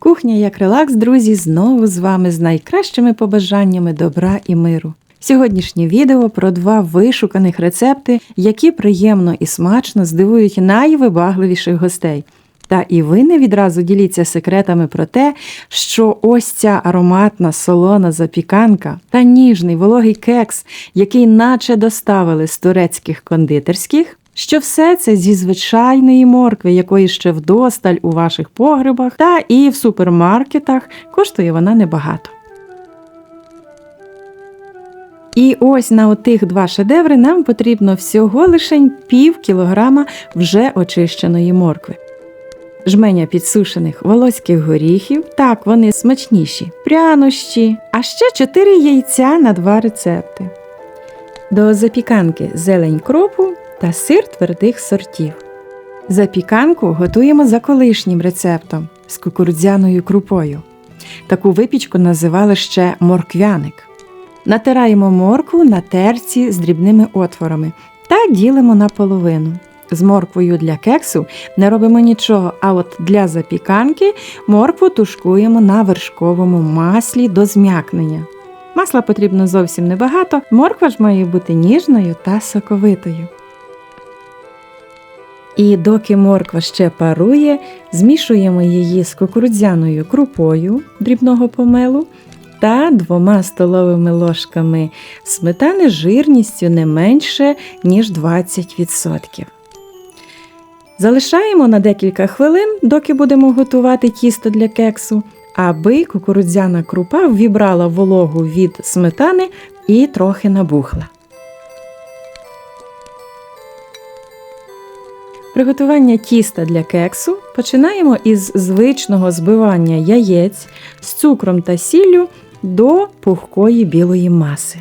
Кухня як релакс, друзі, знову з вами з найкращими побажаннями добра і миру. Сьогоднішнє відео про 2 вишуканих рецепти, які приємно і смачно здивують найвибагливіших гостей. Та і ви не відразу діліться секретами про те, що ось ця ароматна солона запіканка та ніжний вологий кекс, який наче доставили з турецьких кондитерських, що все це зі звичайної моркви, якої ще вдосталь у ваших погребах, та і в супермаркетах коштує вона небагато. І ось на отих 2 шедеври нам потрібно всього лише пів кілограма вже очищеної моркви. Жменя підсушених волоських горіхів, так, вони смачніші, прянощі, а ще 4 яйця на 2 рецепти. До запіканки зелень кропу та сир твердих сортів. Запіканку готуємо за колишнім рецептом з кукурудзяною крупою. Таку випічку називали ще морквяник. Натираємо моркву на терці з дрібними отворами та ділимо на половину. З морквою для кексу не робимо нічого, а от для запіканки моркву тушкуємо на вершковому маслі до зм'якнення. Масла потрібно зовсім небагато, морква ж має бути ніжною та соковитою. І доки морква ще парує, змішуємо її з кукурудзяною крупою дрібного помелу та 2 столовими ложками сметани жирністю не менше, ніж 20%. Залишаємо на декілька хвилин, доки будемо готувати тісто для кексу, аби кукурудзяна крупа ввібрала вологу від сметани і трохи набухла. Приготування тіста для кексу починаємо із звичного збивання яєць з цукром та сіллю до пухкої білої маси.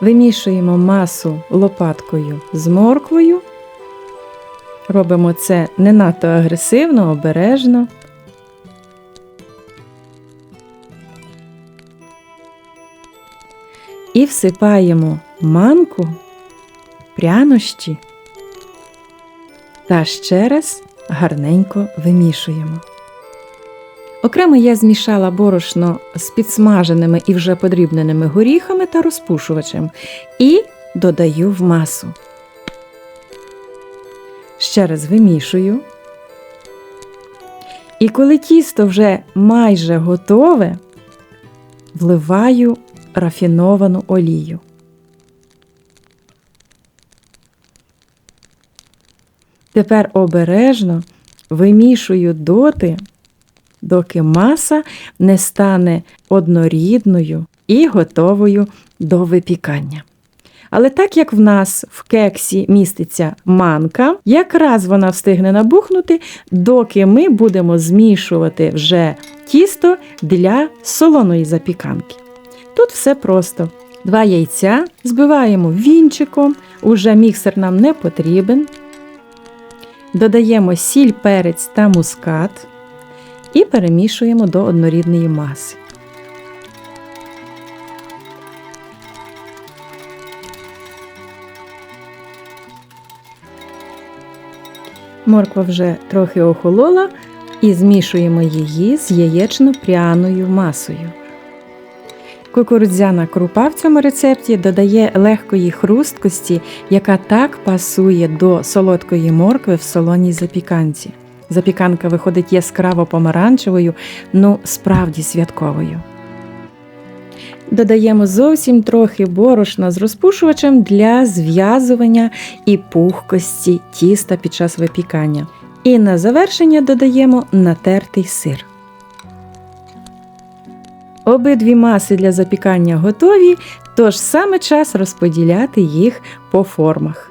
Вимішуємо масу лопаткою з морквою. Робимо це не надто агресивно, обережно. І всипаємо манку, прянощі та ще раз гарненько вимішуємо. Окремо я змішала борошно з підсмаженими і вже подрібненими горіхами та розпушувачем і додаю в масу. Ще раз вимішую. І коли тісто вже майже готове, вливаю рафіновану олію. Тепер обережно вимішую доки маса не стане однорідною і готовою до випікання. Але так як в нас в кексі міститься манка, якраз вона встигне набухнути, доки ми будемо змішувати вже тісто для солоної запіканки. Тут все просто. 2 яйця збиваємо вінчиком, уже міксер нам не потрібен. Додаємо сіль, перець та мускат. І перемішуємо до однорідної маси. Морква вже трохи охолола і змішуємо її з яєчно-пряною масою. Кукурудзяна крупа в цьому рецепті додає легкої хрусткості, яка так пасує до солодкої моркви в солоній запіканці. Запіканка виходить яскраво помаранчевою, справді святковою. Додаємо зовсім трохи борошна з розпушувачем для зв'язування і пухкості тіста під час випікання. І на завершення додаємо натертий сир. Обидві маси для запікання готові, тож саме час розподіляти їх по формах.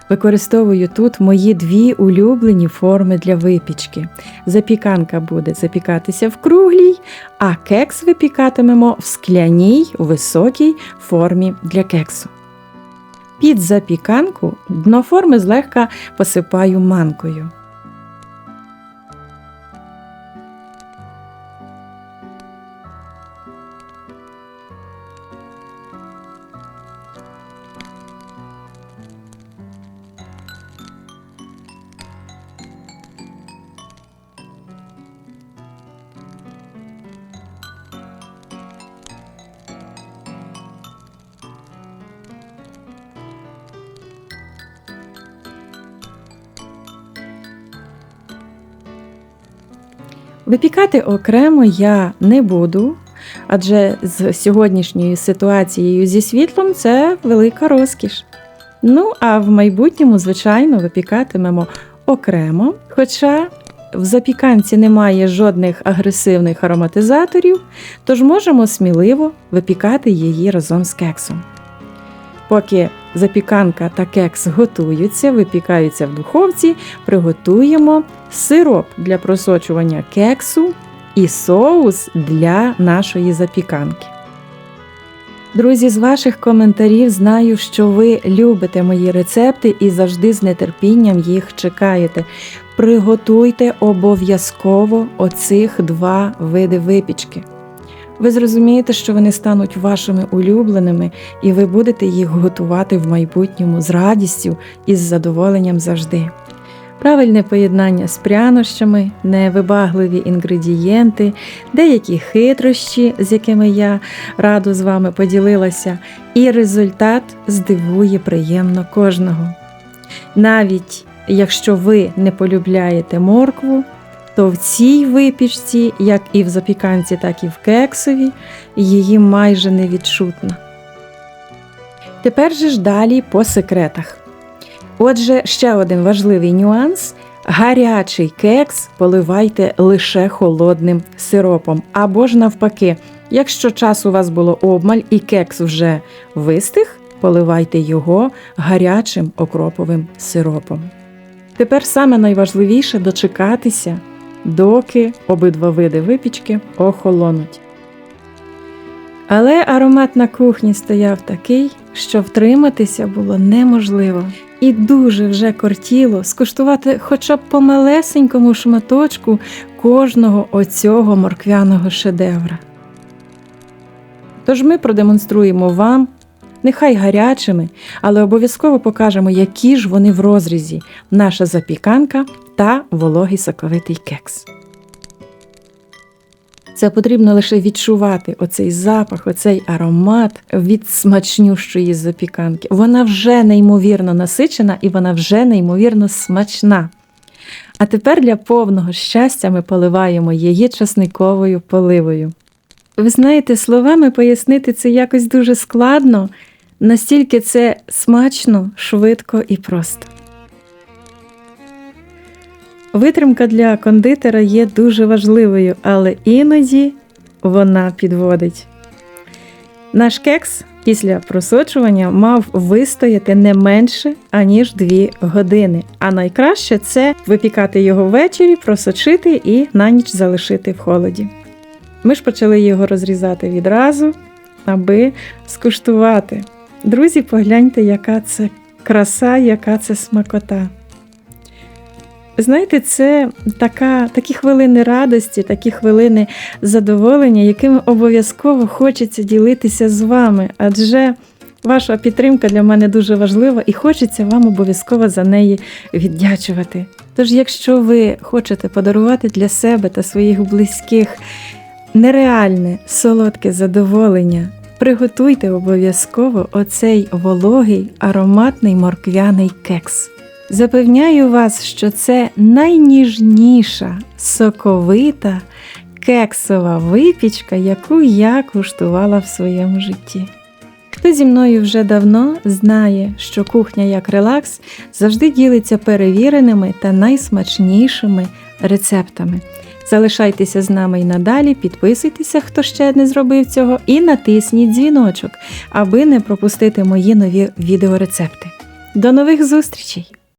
Використовую тут мої 2 улюблені форми для випічки. Запіканка буде запікатися в круглій, а кекс випікатимемо в скляній, високій формі для кексу. Під запіканку дно форми злегка посипаю манкою. Випікати окремо я не буду, адже з сьогоднішньою ситуацією зі світлом це велика розкіш. Ну, а в майбутньому, звичайно, випікатимемо окремо, хоча в запіканці немає жодних агресивних ароматизаторів, тож можемо сміливо випікати її разом з кексом. Поки запіканка та кекс готуються, випікаються в духовці, приготуємо сироп для просочування кексу і соус для нашої запіканки. Друзі, з ваших коментарів знаю, що ви любите мої рецепти і завжди з нетерпінням їх чекаєте. Приготуйте обов'язково оцих 2 види випічки. Ви зрозумієте, що вони стануть вашими улюбленими, і ви будете їх готувати в майбутньому з радістю і з задоволенням завжди. Правильне поєднання з прянощами, невибагливі інгредієнти, деякі хитрощі, з якими я радо з вами поділилася, і результат здивує приємно кожного. Навіть якщо ви не полюбляєте моркву, то в цій випічці, як і в запіканці, так і в кексові, її майже не відчутно. Тепер же ж далі по секретах. Отже, ще один важливий нюанс – гарячий кекс поливайте лише холодним сиропом. Або ж навпаки, якщо часу у вас було обмаль і кекс вже вистиг, поливайте його гарячим окроповим сиропом. Тепер саме найважливіше – дочекатися, доки обидва види випічки охолонуть. Але аромат на кухні стояв такий, що втриматися було неможливо. І дуже вже кортіло скуштувати хоча б по малесенькому шматочку кожного оцього морквяного шедевра. Тож ми продемонструємо вам, нехай гарячими, але обов'язково покажемо, які ж вони в розрізі – наша запіканка та вологий соковитий кекс. Це потрібно лише відчувати оцей запах, оцей аромат від смачнющої запіканки. Вона вже неймовірно насичена і вона вже неймовірно смачна. А тепер для повного щастя ми поливаємо її часниковою поливою. Ви знаєте, словами пояснити це якось дуже складно, настільки це смачно, швидко і просто. Витримка для кондитера є дуже важливою, але іноді вона підводить. Наш кекс після просочування мав вистояти не менше, аніж 2 години. А найкраще – це випікати його ввечері, просочити і на ніч залишити в холоді. Ми ж почали його розрізати відразу, аби скуштувати. Друзі, погляньте, яка це краса, яка це смакота. Знаєте, це такі хвилини радості, такі хвилини задоволення, якими обов'язково хочеться ділитися з вами, адже ваша підтримка для мене дуже важлива і хочеться вам обов'язково за неї віддячувати. Тож, якщо ви хочете подарувати для себе та своїх близьких нереальне солодке задоволення, приготуйте обов'язково оцей вологий ароматний морквяний кекс. Запевняю вас, що це найніжніша, соковита, кексова випічка, яку я куштувала в своєму житті. Хто зі мною вже давно знає, що кухня як релакс завжди ділиться перевіреними та найсмачнішими рецептами. Залишайтеся з нами й надалі, підписуйтеся, хто ще не зробив цього, і натисніть дзвіночок, аби не пропустити мої нові відеорецепти. До нових зустрічей!